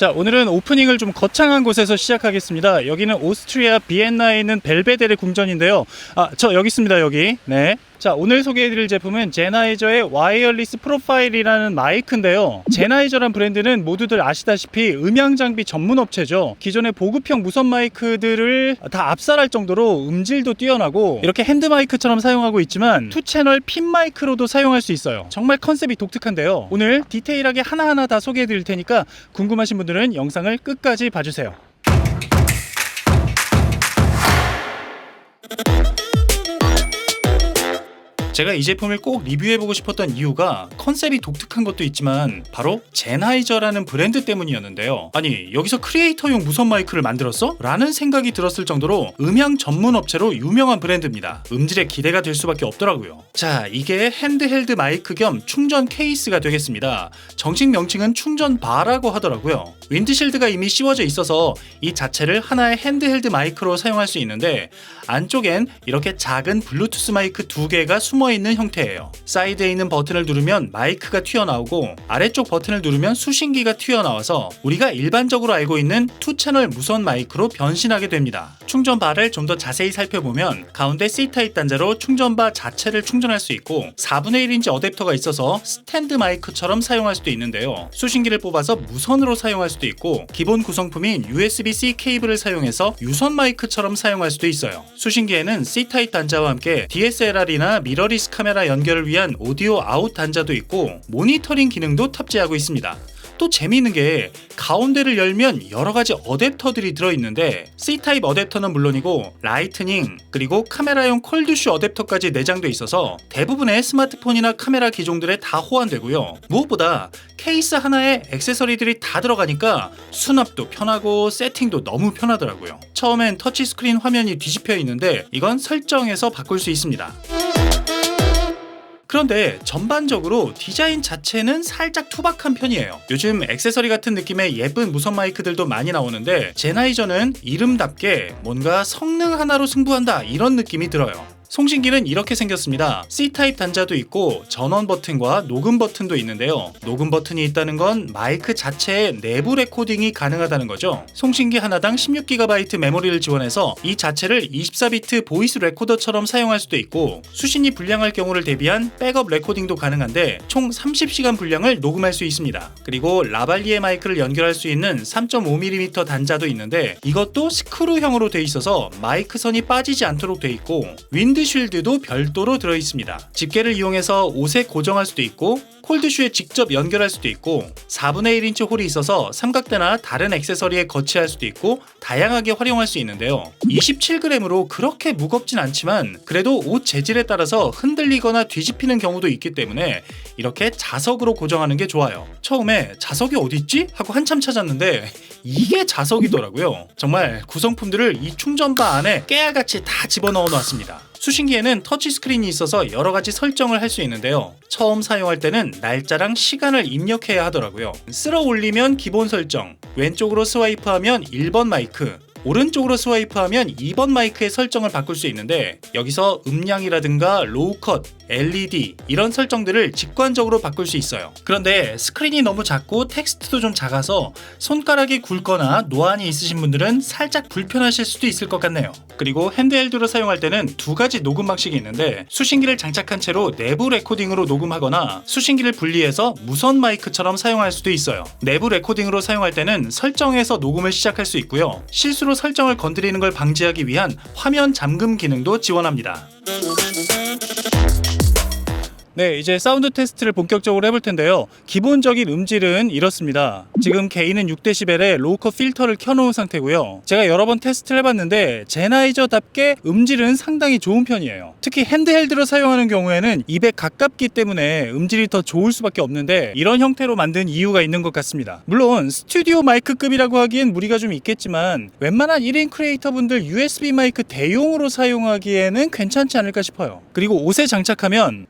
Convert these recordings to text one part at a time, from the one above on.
자, 오늘은 오프닝을 좀 거창한 곳에서 시작하겠습니다. 여기는 오스트리아 비엔나에 있는 벨베데레 궁전인데요. 저 여기 있습니다. 여기. 네. 자, 오늘 소개해드릴 제품은 제나이저의 와이어리스 프로파일이라는 마이크인데요. 제나이저란 브랜드는 모두들 아시다시피 음향장비 전문 업체죠. 기존의 보급형 무선 마이크들을 다 압살할 정도로 음질도 뛰어나고 이렇게 핸드 마이크처럼 사용하고 있지만 2채널 핀 마이크로도 사용할 수 있어요. 정말 컨셉이 독특한데요. 오늘 디테일하게 하나하나 다 소개해드릴 테니까 궁금하신 분들은 영상을 끝까지 봐주세요. 제가 이 제품을 꼭 리뷰해보고 싶었던 이유가 컨셉이 독특한 것도 있지만 바로 제나이저라는 브랜드 때문이었는데요. 아니, 여기서 크리에이터용 무선 마이크를 만들었어? 라는 생각이 들었을 정도로 음향 전문 업체로 유명한 브랜드입니다. 음질에 기대가 될 수밖에 없더라고요. 자, 이게 핸드헬드 마이크 겸 충전 케이스가 되겠습니다. 정식 명칭은 충전 바라고 하더라고요. 윈드실드가 이미 씌워져 있어서 이 자체를 하나의 핸드헬드 마이크로 사용할 수 있는데 안쪽엔 이렇게 작은 블루투스 마이크 2개가 숨어있는 형태예요. 사이드에 있는 버튼을 누르면 마이크가 튀어나오고 아래쪽 버튼을 누르면 수신기가 튀어나와서 우리가 일반적으로 알고 있는 2채널 무선 마이크로 변신하게 됩니다. 충전바를 좀 더 자세히 살펴보면 가운데 C타입 단자로 충전바 자체를 충전할 수 있고 4분의 1인치 어댑터가 있어서 스탠드 마이크처럼 사용할 수도 있는데요. 수신기를 뽑아서 무선으로 사용할 수도 있고 기본 구성품인 USB-C 케이블을 사용해서 유선 마이크처럼 사용할 수도 있어요. 수신기에는 C타입 단자와 함께 DSLR이나 미러리스 카메라 연결을 위한 오디오 아웃 단자도 있고 모니터링 기능도 탑재하고 있습니다. 또 재미있는 게 가운데를 열면 여러가지 어댑터들이 들어있는데 C타입 어댑터는 물론이고 라이트닝 그리고 카메라용 콜드슈 어댑터까지 내장돼 있어서 대부분의 스마트폰이나 카메라 기종들에 다 호환되고요. 무엇보다 케이스 하나에 액세서리들이 다 들어가니까 수납도 편하고 세팅도 너무 편하더라고요. 처음엔 터치스크린 화면이 뒤집혀 있는데 이건 설정해서 바꿀 수 있습니다. 그런데 전반적으로 디자인 자체는 살짝 투박한 편이에요. 요즘 액세서리 같은 느낌의 예쁜 무선 마이크들도 많이 나오는데 제나이저는 이름답게 뭔가 성능 하나로 승부한다 이런 느낌이 들어요. 송신기는 이렇게 생겼습니다. C타입 단자도 있고 전원 버튼과 녹음 버튼도 있는데요. 녹음 버튼이 있다는 건 마이크 자체의 내부 레코딩이 가능하다는 거죠. 송신기 하나당 16GB 메모리를 지원해서 이 자체를 24비트 보이스 레코더처럼 사용할 수도 있고 수신이 불량할 경우를 대비한 백업 레코딩도 가능한데 총 30시간 분량을 녹음할 수 있습니다. 그리고 라발리에 마이크를 연결할 수 있는 3.5mm 단자도 있는데 이것도 스크루형으로 돼 있어서 마이크 선이 빠지지 않도록 돼 있고 쉴드도 별도로 들어있습니다. 집게를 이용해서 옷에 고정할 수도 있고 콜드슈에 직접 연결할 수도 있고 4분의 1인치 홀이 있어서 삼각대나 다른 액세서리에 거치할 수도 있고 다양하게 활용할 수 있는데요. 27g으로 그렇게 무겁진 않지만 그래도 옷 재질에 따라서 흔들리거나 뒤집히는 경우도 있기 때문에 이렇게 자석으로 고정하는 게 좋아요. 처음에 자석이 어딨지? 하고 한참 찾았는데 이게 자석이더라고요. 정말 구성품들을 이 충전바 안에 깨알같이 다 집어넣어 놨습니다. 수신기에는 터치스크린이 있어서 여러가지 설정을 할 수 있는데요. 처음 사용할 때는 날짜랑 시간을 입력해야 하더라고요. 쓸어 올리면 기본 설정, 왼쪽으로 스와이프하면 1번 마이크, 오른쪽으로 스와이프하면 2번 마이크의 설정을 바꿀 수 있는데 여기서 음량이라든가 로우 컷, LED 이런 설정들을 직관적으로 바꿀 수 있어요. 그런데 스크린이 너무 작고 텍스트도 좀 작아서 손가락이 굵거나 노안이 있으신 분들은 살짝 불편하실 수도 있을 것 같네요. 그리고 핸드헬드로 사용할 때는 두 가지 녹음 방식이 있는데 수신기를 장착한 채로 내부 레코딩으로 녹음하거나 수신기를 분리해서 무선 마이크처럼 사용할 수도 있어요. 내부 레코딩으로 사용할 때는 설정해서 녹음을 시작할 수 있고요. 실수로 설정을 건드리는 걸 방지하기 위한 화면 잠금 기능도 지원합니다. 네, 이제 사운드 테스트를 본격적으로 해볼 텐데요. 기본적인 음질은 이렇습니다. 지금 게인은 6dB의 로우컷 필터를 켜놓은 상태고요. 제가 여러 번 테스트를 해봤는데 제나이저답게 음질은 상당히 좋은 편이에요. 특히 핸드헬드로 사용하는 경우에는 200 가깝기 때문에 음질이 더 좋을 수밖에 없는데 이런 형태로 만든 이유가 있는 것 같습니다. 물론 스튜디오 마이크급이라고 하기엔 무리가 좀 있겠지만 웬만한 1인 크리에이터분들 USB 마이크 대용으로 사용하기에는 괜찮지 않을까 싶어요. 그리고 옷에 장착하면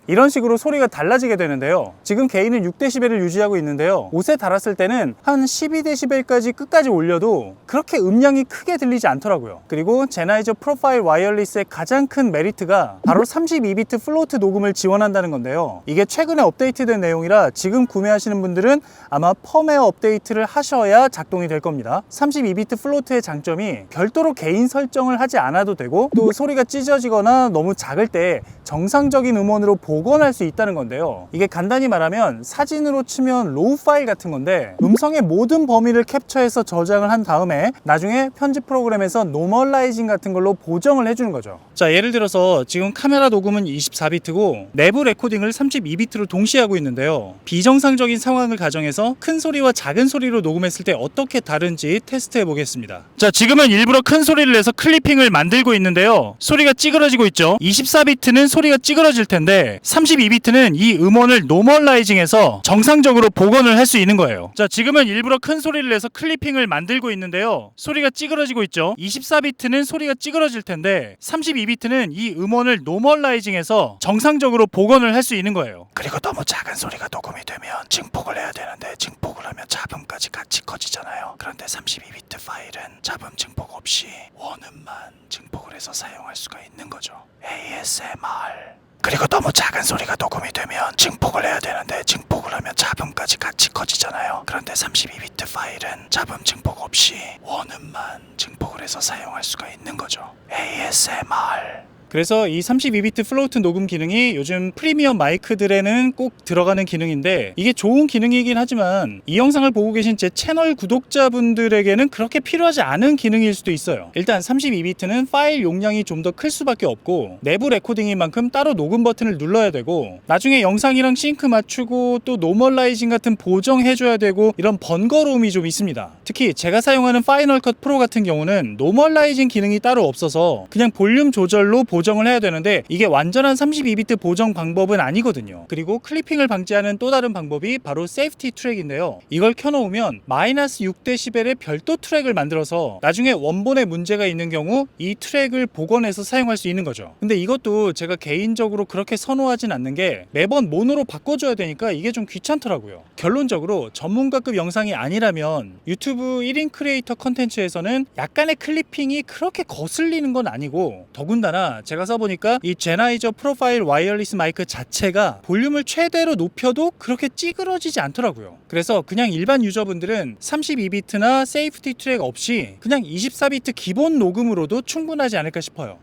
이런 식으로 소리가 달라지게 되는데요. 지금 게인은 6dB를 유지하고 있는데요. 5에 달았을 때는 한 12dB까지 끝까지 올려도 그렇게 음량이 크게 들리지 않더라고요. 그리고 제나이저 프로파일 와이어리스의 가장 큰 메리트가 바로 32비트 플로트 녹음을 지원한다는 건데요. 이게 최근에 업데이트된 내용이라 지금 구매하시는 분들은 아마 펌웨어 업데이트를 하셔야 작동이 될 겁니다. 32비트 플로트의 장점이 별도로 개인 설정을 하지 않아도 되고, 또 소리가 찢어지거나 너무 작을 때 정상적인 음원으로 복원할 수 있다는 건데요. 이게 간단히 말하면 사진으로 치면 로우 파일 같은 건데, 음성의 모든 범위를 캡처해서 저장을 한 다음에 나중에 편집 프로그램에서 노멀라이징 같은 걸로 보정을 해주는 거죠. 자, 예를 들어서 지금 카메라 녹음은 24비트고 내부 레코딩을 32비트로 동시에 하고 있는데요. 비정상적인 상황을 가정해서 큰 소리와 작은 소리로 녹음했을 때 어떻게 다른지 테스트해 보겠습니다. 자, 지금은 일부러 큰 소리를 내서 클리핑을 만들고 있는데요. 소리가 찌그러지고 있죠. 24비트는 소리가 찌그러질 텐데 32비트는 이 음원을 노멀라이징해서 정상적으로 복원을 할 수 있는 거예요. 자, 지금은 일부러 큰 소리를 내서 클리핑을 만들고 있는데요. 소리가 찌그러지고 있죠. 24비트는 소리가 찌그러질 텐데 32비트는 이 음원을 노멀라이징해서 정상적으로 복원을 할 수 있는 거예요. 그리고 너무 작은 소리가 녹음이 되면 증폭을 해야 되는데 증폭을 하면 잡음까지 같이 커지잖아요. 그런데 32비트 파일은 잡음 증폭 없이 원음만 증폭을 해서 사용할 수가 있는 거죠. ASMR. 그리고 너무 작은 소리가 녹음이 되면 증폭을 해야 되는데 증폭을 하면 잡음까지 같이 커지잖아요. 그런데 32비트 파일은 잡음 증폭 없이 원음만 증폭을 해서 사용할 수가 있는 거죠. ASMR. 그래서 이 32비트 플로트 녹음 기능이 요즘 프리미엄 마이크들에는 꼭 들어가는 기능인데, 이게 좋은 기능이긴 하지만 이 영상을 보고 계신 제 채널 구독자분들에게는 그렇게 필요하지 않은 기능일 수도 있어요. 일단 32비트는 파일 용량이 좀 더 클 수밖에 없고, 내부 레코딩인 만큼 따로 녹음 버튼을 눌러야 되고, 나중에 영상이랑 싱크 맞추고 또 노멀라이징 같은 보정해줘야 되고, 이런 번거로움이 좀 있습니다. 특히 제가 사용하는 파이널 컷 프로 같은 경우는 노멀라이징 기능이 따로 없어서 그냥 볼륨 조절로 보정을 해야 되는데, 이게 완전한 32비트 보정 방법은 아니거든요. 그리고 클리핑을 방지하는 또 다른 방법이 바로 세이프티 트랙인데요. 이걸 켜놓으면 마이너스 6dB의 별도 트랙을 만들어서 나중에 원본에 문제가 있는 경우 이 트랙을 복원해서 사용할 수 있는 거죠. 근데 이것도 제가 개인적으로 그렇게 선호하진 않는 게, 매번 모노로 바꿔줘야 되니까 이게 좀 귀찮더라고요. 결론적으로 전문가급 영상이 아니라면 유튜브 1인 크리에이터 컨텐츠에서는 약간의 클리핑이 그렇게 거슬리는 건 아니고, 더군다나 제가 써보니까 이 제나이저 프로파일 와이어리스 마이크 자체가 볼륨을 최대로 높여도 그렇게 찌그러지지 않더라고요. 그래서 그냥 일반 유저분들은 32비트나 세이프티 트랙 없이 그냥 24비트 기본 녹음으로도 충분하지 않을까 싶어요.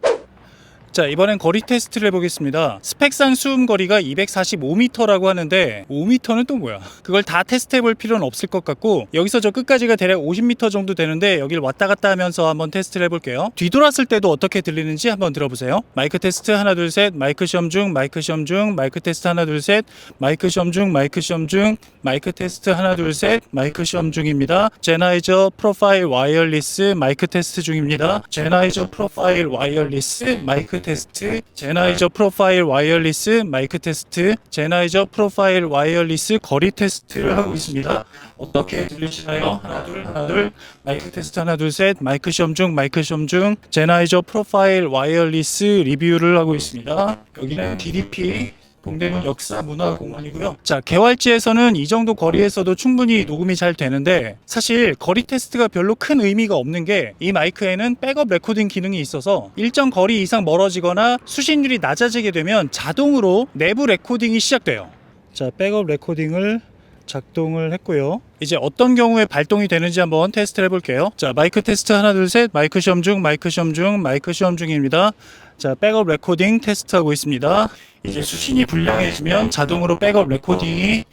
자, 이번엔 거리 테스트를 해보겠습니다. 스펙상 수음 거리가 245m라고 하는데 5m는 또 뭐야? 그걸 다 테스트해볼 필요는 없을 것 같고, 여기서 저 끝까지가 대략 50m 정도 되는데 여길 왔다 갔다 하면서 한번 테스트를 해볼게요. 뒤돌았을 때도 어떻게 들리는지 한번 들어보세요. 마이크 테스트 하나 둘 셋, 마이크 시험 중, 마이크 시험 중, 마이크 테스트 하나 둘 셋, 마이크 시험 중, 마이크 시험 중, 마이크 테스트 하나 둘 셋, 마이크 시험 중입니다. 제나이저 프로파일 와이어리스 마이크 테스트 중입니다. 제나이저 프로파일 와이어리스 마이크 테스트, 제나이저 프로파일 와이어리스 마이크 테스트, 제나이저 프로파일 와이어리스 거리 테스트를 하고 있습니다. 어떻게 들리시나요? 하나 둘, 마이크 테스트 하나 둘 셋, 마이크 시험 중, 마이크 시험 중, 제나이저 프로파일 와이어리스 리뷰를 하고 있습니다. 여기는 DDP 동대문 역사문화공원이고요. 자, 개활지에서는 이 정도 거리에서도 충분히 녹음이 잘 되는데, 사실 거리 테스트가 별로 큰 의미가 없는 게, 이 마이크에는 백업 레코딩 기능이 있어서 일정 거리 이상 멀어지거나 수신율이 낮아지게 되면 자동으로 내부 레코딩이 시작돼요. 자, 백업 레코딩을 작동을 했고요. 이제 어떤 경우에 발동이 되는지 한번 테스트를 해볼게요. 자, 마이크 테스트 하나 둘 셋, 마이크 시험 중, 마이크 시험 중, 마이크 시험 중입니다. 자, 백업 레코딩 테스트하고 있습니다. 이제 수신이 불량해지면 자동으로 백업 레코딩이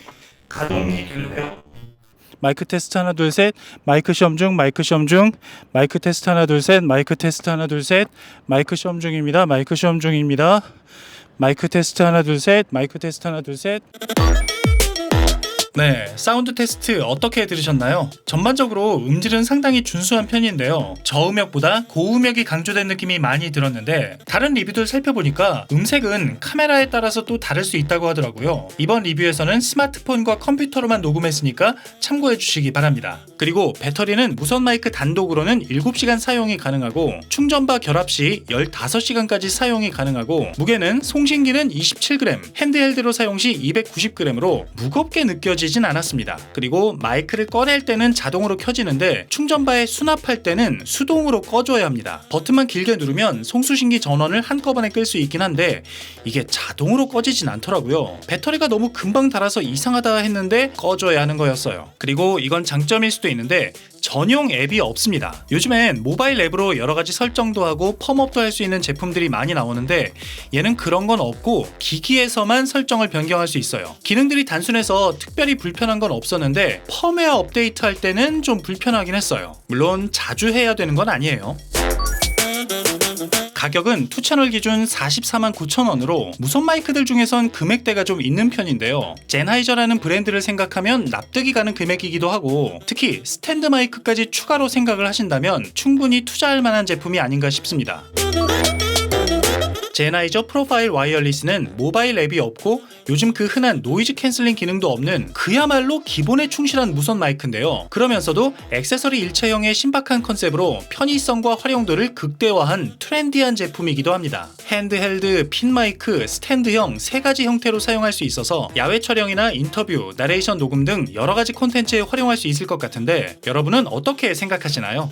가동이 되는데요. 마이크 테스트 하나 둘 셋, 마이크 시험 중, 마이크 시험 중, 마이크 테스트 하나 둘 셋, 마이크 테스트 하나 둘 셋, 마이크 시험 중입니다. 마이크 시험 중입니다. 마이크 테스트 하나 둘 셋, 마이크 테스트 하나 둘 셋. 네, 사운드 테스트 어떻게 들으셨나요? 전반적으로 음질은 상당히 준수한 편인데요. 저음역보다 고음역이 강조된 느낌이 많이 들었는데 다른 리뷰들 살펴보니까 음색은 카메라에 따라서 또 다를 수 있다고 하더라고요. 이번 리뷰에서는 스마트폰과 컴퓨터로만 녹음했으니까 참고해 주시기 바랍니다. 그리고 배터리는 무선 마이크 단독으로는 7시간 사용이 가능하고 충전바 결합 시 15시간까지 사용이 가능하고 무게는 송신기는 27g, 핸드헬드로 사용 시 290g으로 무겁게 느껴지진 않았습니다. 그리고 마이크를 꺼낼 때는 자동으로 켜지는데 충전바에 수납할 때는 수동으로 꺼줘야 합니다. 버튼만 길게 누르면 송수신기 전원을 한꺼번에 끌 수 있긴 한데 이게 자동으로 꺼지진 않더라고요. 배터리가 너무 금방 닳아서 이상하다 했는데 꺼줘야 하는 거였어요. 그리고 이건 장점일 수도 있는데 전용 앱이 없습니다. 요즘엔 모바일 앱으로 여러가지 설정도 하고 펌업도 할 수 있는 제품들이 많이 나오는데 얘는 그런 건 없고 기기에서만 설정을 변경할 수 있어요. 기능들이 단순해서 특별히 불편한 건 없었는데 펌웨어 업데이트 할 때는 좀 불편하긴 했어요. 물론 자주 해야 되는 건 아니에요. 가격은 2채널 기준 449,000원으로 무선 마이크들 중에선 금액대가 좀 있는 편인데요. 제나이저라는 브랜드를 생각하면 납득이 가는 금액이기도 하고 특히 스탠드 마이크까지 추가로 생각을 하신다면 충분히 투자할 만한 제품이 아닌가 싶습니다. 제나이저 프로파일 와이어리스는 모바일 앱이 없고 요즘 그 흔한 노이즈 캔슬링 기능도 없는 그야말로 기본에 충실한 무선 마이크인데요. 그러면서도 액세서리 일체형의 신박한 컨셉으로 편의성과 활용도를 극대화한 트렌디한 제품이기도 합니다. 핸드헬드, 핀 마이크, 스탠드형 3가지 형태로 사용할 수 있어서 야외 촬영이나 인터뷰, 나레이션 녹음 등 여러가지 콘텐츠에 활용할 수 있을 것 같은데 여러분은 어떻게 생각하시나요?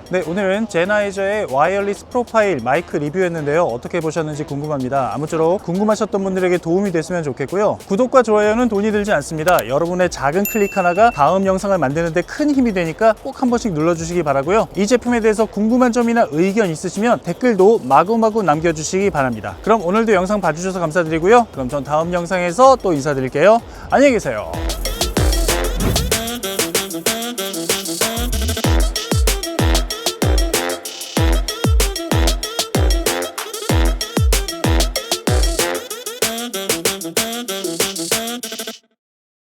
네, 오늘은 제나이저의 와이어리스 프로파일 마이크 리뷰였는데요. 어떻게 보셨는지 궁금합니다. 아무쪼록 궁금하셨던 분들에게 도움이 됐으면 좋겠고요. 구독과 좋아요는 돈이 들지 않습니다. 여러분의 작은 클릭 하나가 다음 영상을 만드는 데 큰 힘이 되니까 꼭 한 번씩 눌러주시기 바라고요. 이 제품에 대해서 궁금한 점이나 의견 있으시면 댓글도 마구마구 남겨주시기 바랍니다. 그럼 오늘도 영상 봐주셔서 감사드리고요. 그럼 전 다음 영상에서 또 인사드릴게요. 안녕히 계세요.